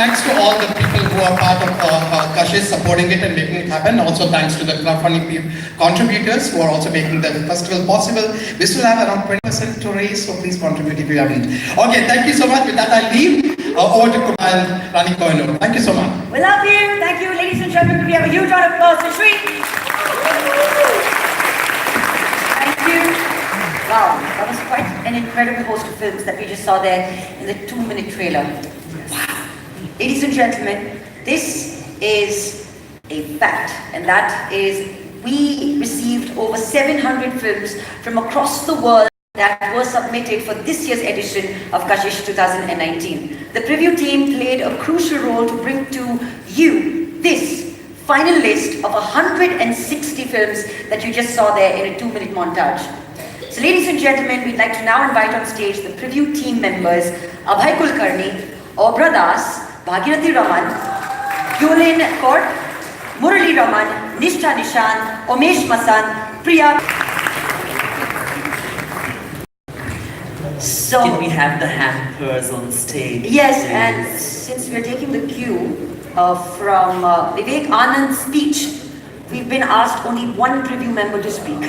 thanks to all the people who are part of Kashish supporting it and making it happen. Also thanks to the crowdfunding contributors who are also making the festival possible. We still have around 20% to raise, so please contribute if you haven't. Okay, thank you so much. With that, I'll leave. Over to Kumar and Rani Koino. Thank you so much. We love you. Thank you, ladies and gentlemen. We have a huge round of applause for Shri. Thank you. Wow, that was quite an incredible host of films that we just saw there in the 2-minute trailer. Wow. Ladies and gentlemen, this is a fact, and that is we received over 700 films from across the world that were submitted for this year's edition of Kashish 2019. The preview team played a crucial role to bring to you this final list of 160 films that you just saw there in a 2-minute montage. So ladies and gentlemen, we'd like to now invite on stage the preview team members Abhay Kulkarni, Obra Das, Bhagirathi Raman, Yulin Kaur, Murali Raman, Nishtha Nishan, Omesh Masan, Priya. So, can we have the hampers on stage? Yes, please? And since we're taking the cue from Vivek Anand's speech, we've been asked only one preview member to speak.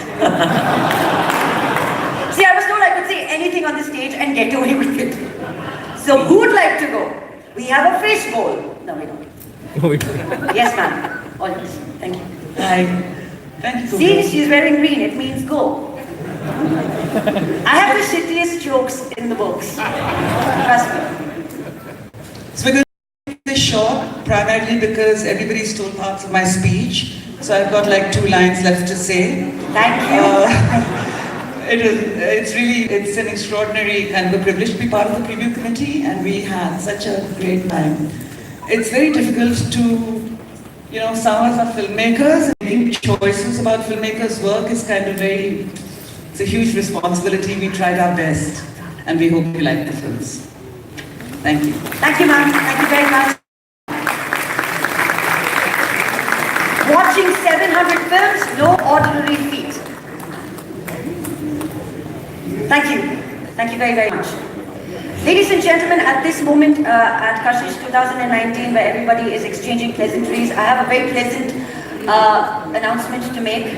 See, I was told I could say anything on the stage and get away with it. So who would like to go? We have a fish bowl. No, we don't. Yes, ma'am. All yours. Thank you. Hi. Thank you so much. See, she's wearing green. It means go. I have the shittiest jokes in the books. Trust me. So we're going to keep this short, primarily because everybody stole parts of my speech. So I've got like 2 lines left to say. Thank you. It's an extraordinary kind of a privilege to be part of the preview committee, and we had such a great time. It's very difficult to, some of us are filmmakers, and making choices about filmmakers' work is kind of it's a huge responsibility. We tried our best, and we hope you like the films. Thank you. Thank you, ma'am. Thank you very much. Watching 700 films, no ordinary feat. Thank you. Thank you very, very much. Ladies and gentlemen, at this moment at Kashish 2019, where everybody is exchanging pleasantries, I have a very pleasant announcement to make.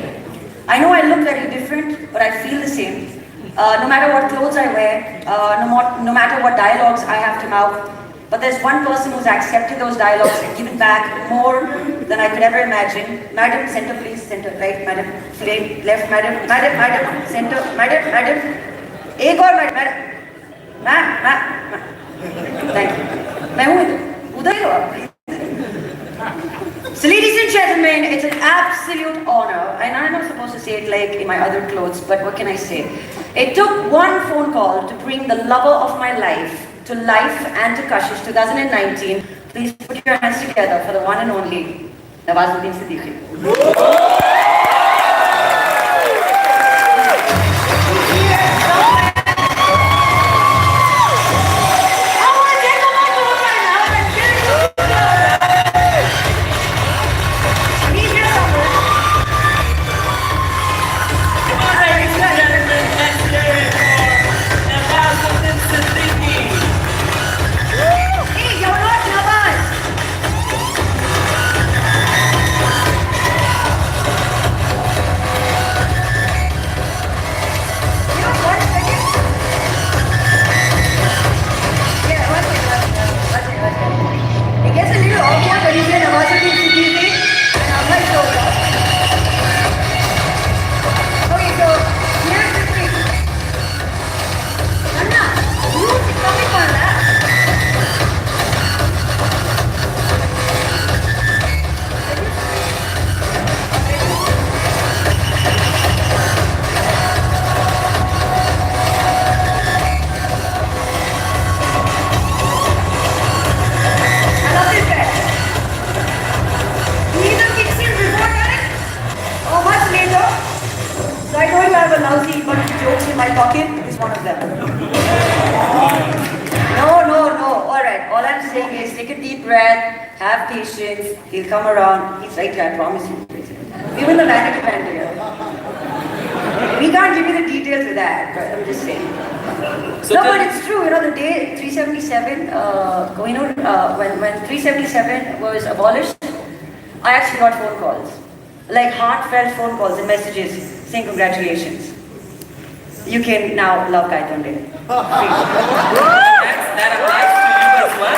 I know I look very different, but I feel the same. No matter what clothes I wear, no matter what dialogues I have to mouth, but there's one person who's accepted those dialogues and given back more than I could ever imagine. Madam, center please, center, right, madam, left, madam, center, madam. Ek aur madam, ma'am. Thank you. मैं हूँ उधर ही हो आप. So ladies and gentlemen, it's an absolute honor, and I'm not supposed to say it like in my other clothes, but what can I say? It took one phone call to bring the lover of my life to life and to Kashish 2019. Please put your hands together for the one and only Nawazuddin Siddiqui. Jokes in my pocket is one of them. No. All I'm saying is take a deep breath, have patience, he'll come around. He's right here, I promise you. Even the vanity band here. We can't give you the details of that, but I'm just saying. So no, but it's true. You know, the day 377, when 377 was abolished, I actually got phone calls, like heartfelt phone calls and messages saying congratulations. You can now love Gaitonde. That applies to you as well.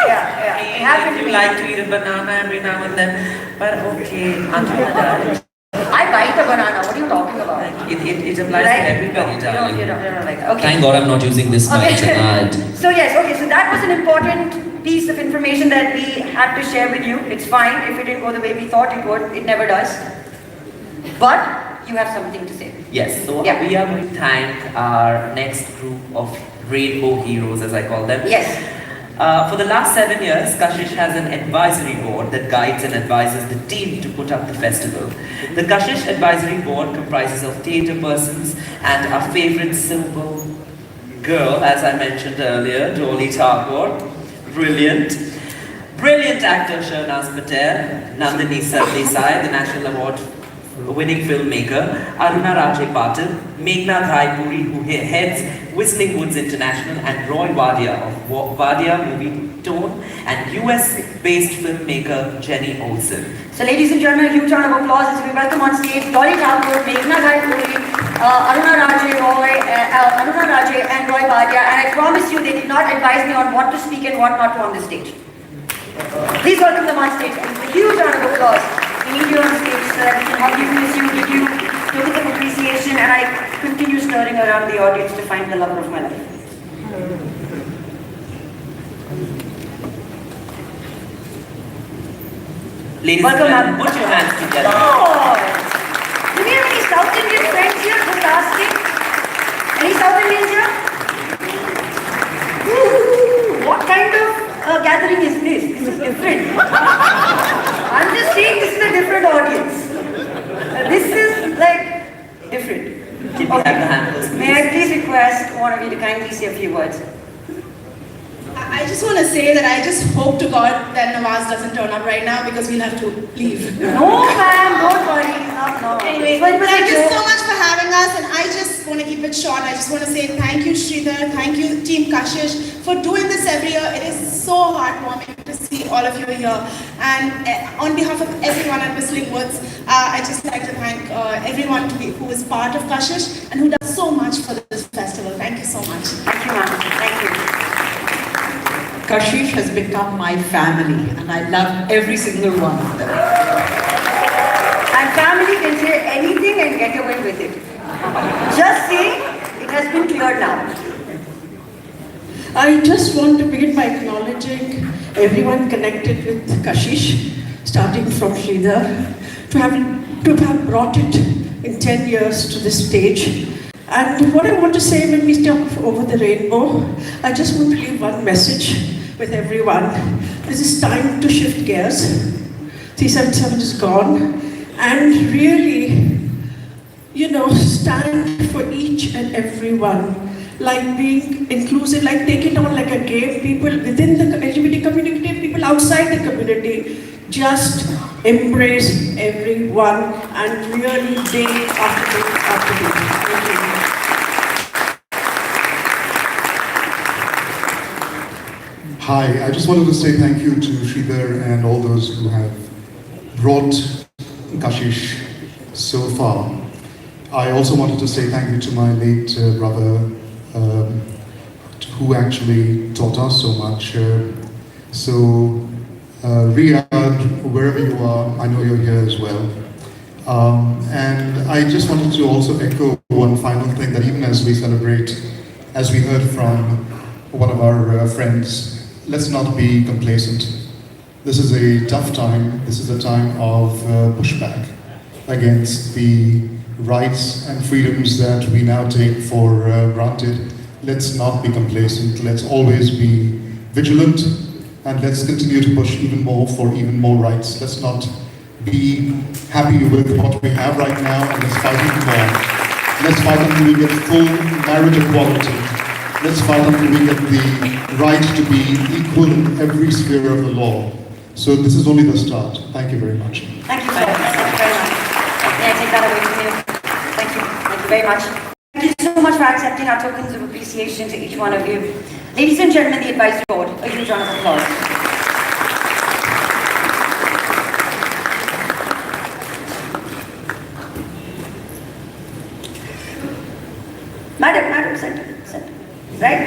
Yeah. It happened to You me. like to eat a banana every now and then, but okay, until I bite a banana. What are you talking about? it applies to everybody, darling. You don't like. Okay. Thank God I'm not using this mic tonight. So yes, okay. So that was an important piece of information that we had to share with you. It's fine if it didn't go the way we thought it would. It never does. But you have something to say. Yes, so Yeah. we are going to thank our next group of rainbow heroes, as I call them. Yes. For the last 7 years, Kashish has an advisory board that guides and advises the team to put up the festival. The Kashish Advisory Board comprises of theatre persons and our favorite simple girl, as I mentioned earlier, Dolly Tagore, brilliant. Brilliant actor Shahnaz Patel, Nandini Sardesai, the National Award winning filmmaker, Aruna Raje Patil, Meghna Puri, who heads Whistling Woods International, and Roy Wadia of Wadia Movie Tone, and US-based filmmaker Jenny Olsen. So ladies and gentlemen, a huge round of applause as we welcome on stage Dolly Tagore, Meghna Puri, Aruna Raje and Roy Wadia. And I promise you, they did not advise me on what to speak and what not to on the stage. Please welcome them on stage. A huge round of applause. We need you on stage so that we can hug you, miss you, give you token of appreciation, and I continue stirring around the audience to find the lover of my life. Ladies Welcome, and gentlemen, ma'am. put your hands together. Oh! Do we have any South Indian friends here? Just asking. Any South Indians here? Ooh, what kind of gathering is this? This is different. I'm just saying this is a different audience. This is like different. Can we have the handles, May I please request one of you to kindly say a few words? I just want to say that I just hope to God that Nawaz doesn't turn up right now because we'll have to leave. No, ma'am, don't worry. No. Anyway, But thank you joke. so much for having us, and I just want to keep it short. I just want to say thank you, Sridhar, thank you, Team Kashish, for doing this every year. It is so heartwarming to see all of you here. And on behalf of everyone at Whistling Woods, I just like to thank everyone who is part of Kashish and who does so much for this festival. Thank you so much. Thank you, ma'am. Thank you. Kashish has become my family, and I love every single one of them. And family can say anything and get away with it. Just say it has been cleared now. I just want to begin by acknowledging everyone connected with Kashish, starting from Sridhar, to have brought it in 10 years to this stage. And what I want to say when we step over the rainbow, I just want to leave one message with everyone. This is time to shift gears. 377 is gone. And really, stand for each and every one. Like being inclusive, like take it on like a game. People within the LGBT community, people outside the community, just embrace everyone and really day after day after day. Thank you. Hi, I just wanted to say thank you to Sridhar and all those who have brought Kashish so far. I also wanted to say thank you to my late brother, who actually taught us so much. Riyadh, wherever you are, I know you're here as well. And I just wanted to also echo one final thing, that even as we celebrate, as we heard from one of our friends, let's not be complacent. This is a tough time. This is a time of pushback against the rights and freedoms that we now take for granted. Let's not be complacent. Let's always be vigilant, and let's continue to push even more for even more rights. Let's not be happy with what we have right now, and let's fight even more. Let's fight until we get full marriage equality. Let's fight until we get the right to be equal in every sphere of the law. So this is only the start. Thank you very much. Thank you, sir. Thank you very much. May I take that away from you? Thank you. Thank you very much. Thank you so much for accepting our tokens of appreciation to each one of you. Ladies and gentlemen, the advisory board, a huge round of applause. Madam, center, right?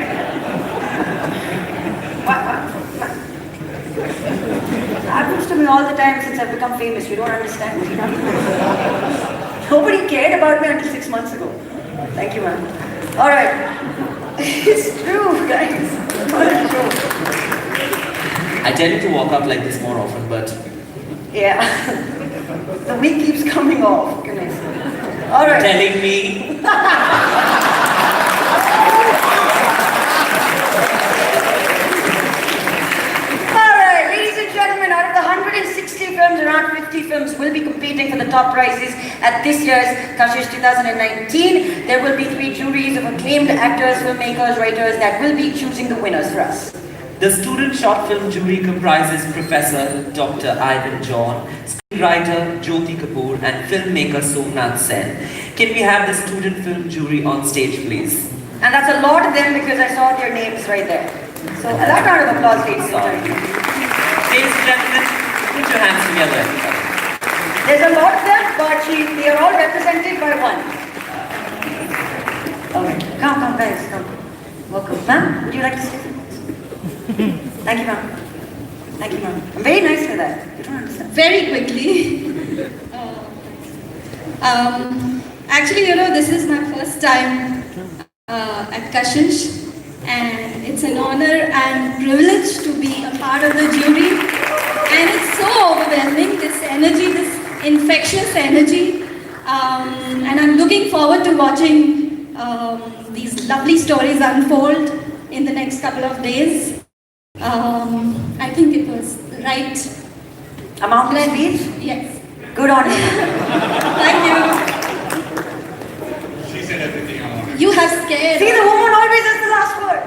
What? Happens to me all the time since I've become famous, you don't understand. Nobody cared about me until 6 months ago. Thank you, ma'am. All right. It's true, guys. It's true. I tell you to walk up like this more often, but Yeah. The wig keeps coming off. Goodness. All right. telling me. All right, ladies and gentlemen, out of the 160 films, around 50 films will be competing for the top prizes at this year's Kashish 2019. There will be 3 juries of acclaimed actors, filmmakers, writers that will be choosing the winners for us. The student short film jury comprises Professor Dr. Ivan John, screenwriter Jyoti Kapoor, and filmmaker Somnath Sen. Can we have the student film jury on stage, please? And that's a lot of them because I saw their names right there. So a loud round of applause, ladies and gentlemen. Ladies and gentlemen, put your hands together. There's a lot of them, but they are all represented by one. Okay, come, guys, come. Welcome. Ma'am, would you like to say something? Thank you, ma'am. Thank you, ma'am. I'm very nice for that. You don't understand. Very quickly. Actually, this is my first time at Kashish, and it's an honor and privilege to be a part of the jury. And it's so overwhelming, this energy, this infectious energy. And I'm looking forward to watching these lovely stories unfold in the next couple of days. I think it was the right Amount of speech? Yes. Good on you. Thank you. She said everything I wanted. You have scared. See, the woman always has the last word.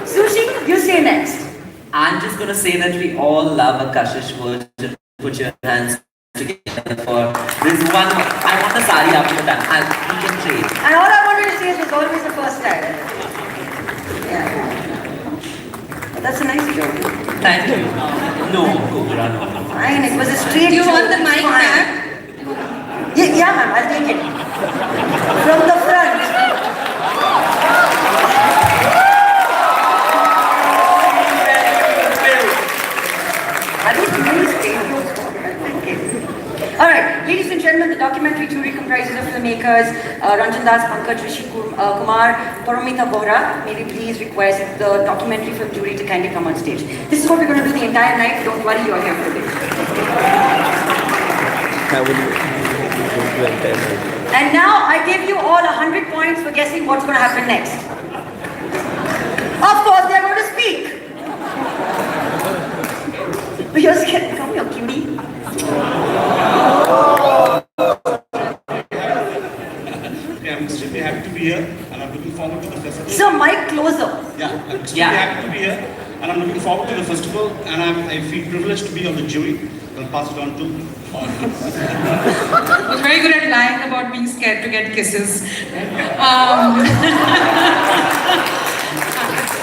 Sushi, you say next. I'm just going to say that we all love a Kashish version. Put your hands together for this one. I want the sari after that. And we can trade. And all I wanted to say is it was always the first time. Yeah. But that's a nice joke. Thank you. No, Cobra, no. Fine, it was a straight Do you joke. want the It's mic fine. back? Yeah, ma'am, I'll take it. From the front. Are these really straight jokes? Thank you. All right, ladies and gentlemen, the documentary jury comprises of filmmakers Ranjan Das, Pankaj, Rishi Kumar, Paramita Bohra. May we please request the documentary film jury to kindly come on stage. This is what we're going to do the entire night. Don't worry, you are here for this. And now I give you all 100 points for guessing what's going to happen next. Of course, they're going to speak. But you're scared. Come here, cutie. I'm extremely happy to be here and I'm looking forward to the festival. So, mic closer. Yeah, I'm extremely happy to be here and I'm looking forward to the festival and I feel privileged to be on the jury. I'll pass it on to was very good at lying about being scared to get kisses.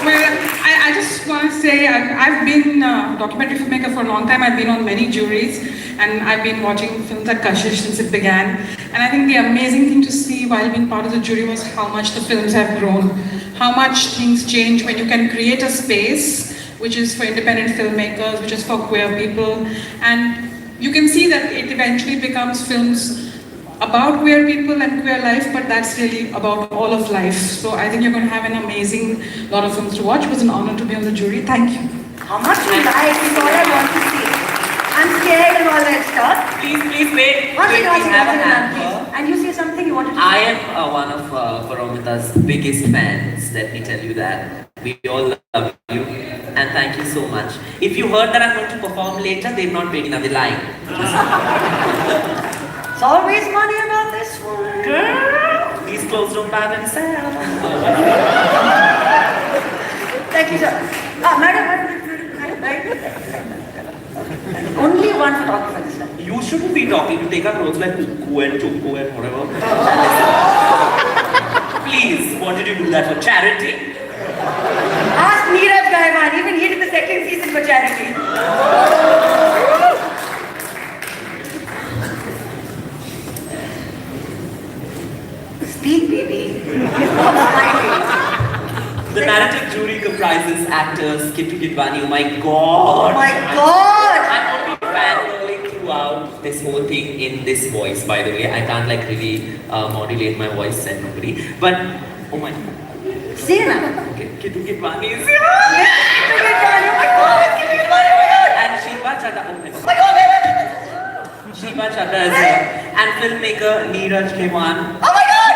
Well, I just want to say I've been a documentary filmmaker for a long time. I've been on many juries and I've been watching films at Kashish since it began. And I think the amazing thing to see while being part of the jury was how much the films have grown, how much things change when you can create a space which is for independent filmmakers, which is for queer people. And you can see that it eventually becomes films about queer people and queer life, but that's really about all of life. So I think you're going to have an amazing lot of films to watch. It was an honor to be on the jury. Thank you. How much you like is all I want to see. I'm scared and all that stuff. Please wait. One Wait, second, we have a please. hamper. And you say something you wanted to I say. am one of Paramita's biggest fans. Let me tell you that. We all love you and thank you so much. If you heard that I'm going to perform later, they've not paid enough. They're lying. It's always money about this one. Girl, these clothes don't buy themselves. Thank you, sir. Madam, right? Only one photographer this time. You shouldn't be talking to take our clothes like Cuckoo and Choco and whatever. Wanted to do that for charity. Ask Neeraj Gaiwan, even he did the second season for charity. Speak, baby. Stop smiling. The narrative jury comprises actors Kittu Kidwani. Oh my God! Oh my God! I'm only fanboying throughout this whole thing in this voice. By the way, I can't like really modulate my voice and nobody. But oh my God. Say na. Okay, Kittu Kidwani is Yeah, Kittu Kidwani. Oh my God, Kittu Kidwani. Oh my God. and Shiva Chadha. Oh my Oh God. my God. Shiva Chadha is here. And filmmaker Neeraj Gaiwan. Oh my God.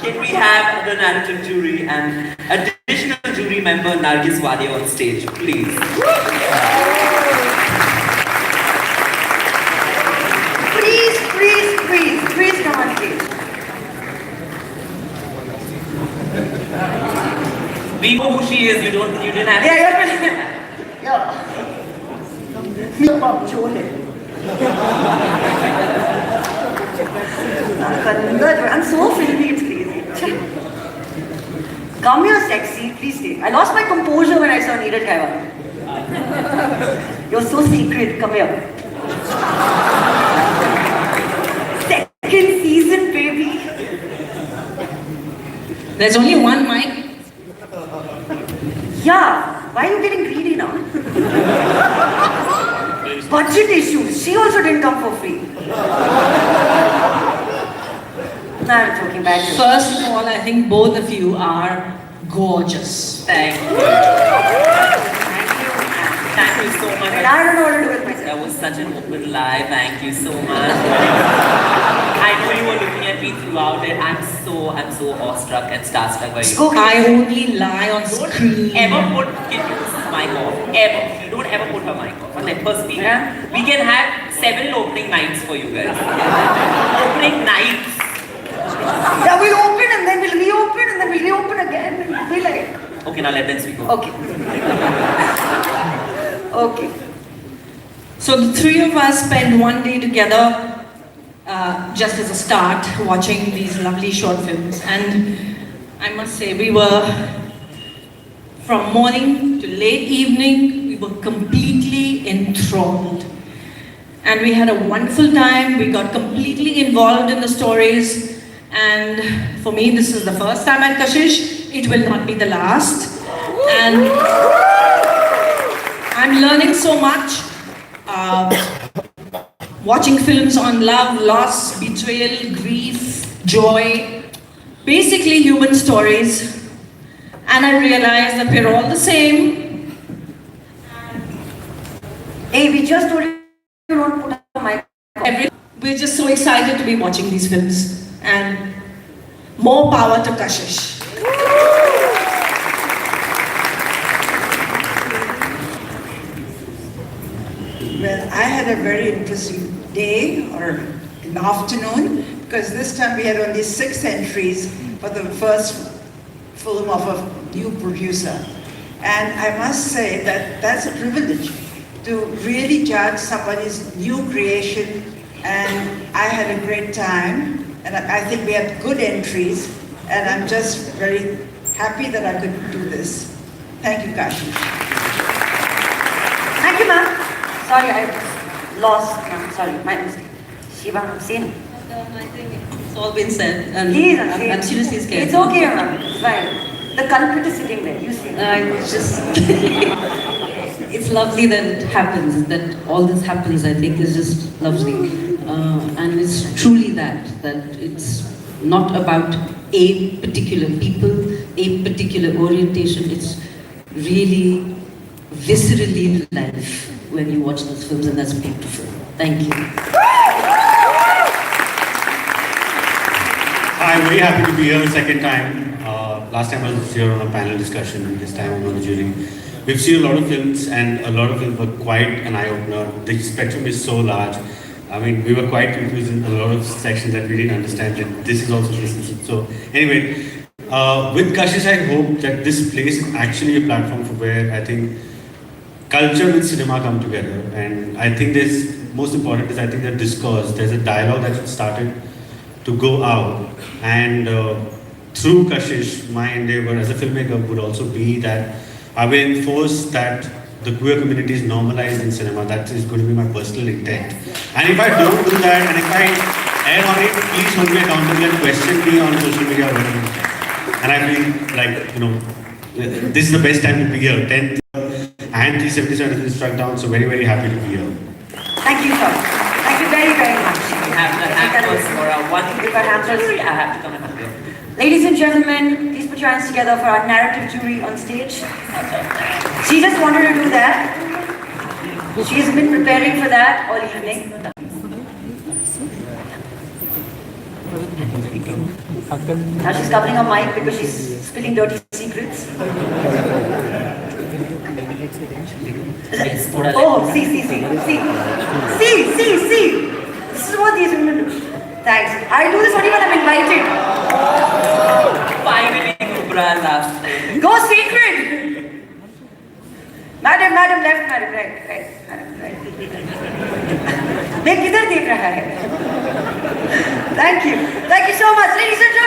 Can we have the narrative jury and additional jury member Nargis Wade on stage, please? Please come on stage. We know who she is. You didn't have. I'm so filthy, it's crazy. Come here, sexy. Please stay. I lost my composure when I saw Neeraj Gaiwan. You're so secret. Come here. Second season, baby. There's only one mic. Yeah. Why are you getting greedy now? Budget issues. She also didn't come for free. No, I'm joking. Bad joke. First of all, I think both of you are gorgeous. Thank you. Thank you so much. And I don't know what to do with myself. That was such an open lie. Thank you so much. I know you were looking at me throughout it. I'm so awestruck and starstruck by you. I only lie on screen. Ever put Kittu's mic off. Ever. You don't ever put her mic off. And let her speak. We can have 7 opening nights for you guys. Opening nights. Yeah, we'll open and then we'll reopen and then we'll reopen again. And we'll be like... Okay, now let them speak. Okay. Okay. So the three of us spent one day together, just as a start, watching these lovely short films. And I must say, we were, from morning to late evening, we were completely enthralled. And we had a wonderful time. We got completely involved in the stories. And for me, this is the first time at Kashish. It will not be the last. And I'm learning so much. Watching films on love, loss, betrayal, grief, joy, basically human stories. And I realized that we're all the same. Hey, we just told you don't put a mic. We're just so excited to be watching these films. And more power to Kashish. Well, I had a very interesting day or an afternoon because this time we had only 6 entries for the first film of a new producer. And I must say that that's a privilege to really judge somebody's new creation. And I had a great time. And I think we had good entries. And I'm just very happy that I could do this. Thank you, Kashish. Thank you, ma'am. Sorry, I was lost. Sorry, my mistake. Shiva, I'm saying. I think it's all been said. And Please, I'm seriously scared. It's okay, ma'am. It's fine. The culprit is sitting there. You see. It's just... it's lovely that it happens, that all this happens, I think, is just lovely. And it's truly that it's not about a particular people, a particular orientation. It's really viscerally life when you watch those films, and that's beautiful. Thank you. I'm very happy to be here the second time. Last time I was here on a panel discussion, this time I'm on the jury. We've seen a lot of films and a lot of them were quite an eye-opener. The spectrum is so large. I mean, we were quite confused in a lot of sections that we didn't understand that this is also this. So anyway, with Kashish, I hope that this place is actually a platform for where I think culture and cinema come together. And I think there's, most important is I think that discourse, there's a dialogue that started to go out and through Kashish, my endeavor as a filmmaker would also be that I will enforce that the queer community is normalized in cinema. That is going to be my personal intent. And if I don't do that, and if I err on it, please hold me accountable and question me on social media or whatever. And I feel like, you know, this is the best time to be here. 10th and 377 has been struck down, so very, very happy to be here. Thank you, sir. Thank you very, very much. We have the hampers for our one. If I have those, I have to come and help you. ladies and gentlemen, please put your hands together for our narrative jury on stage. She just wanted to do that. She has been preparing for that all evening. Now she's covering her mic because she's spilling dirty secrets. Oh, see. This is what these women do. Thanks. I do this only when I'm invited. Finally, Cobra last. Go secret! Madam, left, madam, right. मैं किधर देख रहा है? Thank you so much, ladies and gentlemen.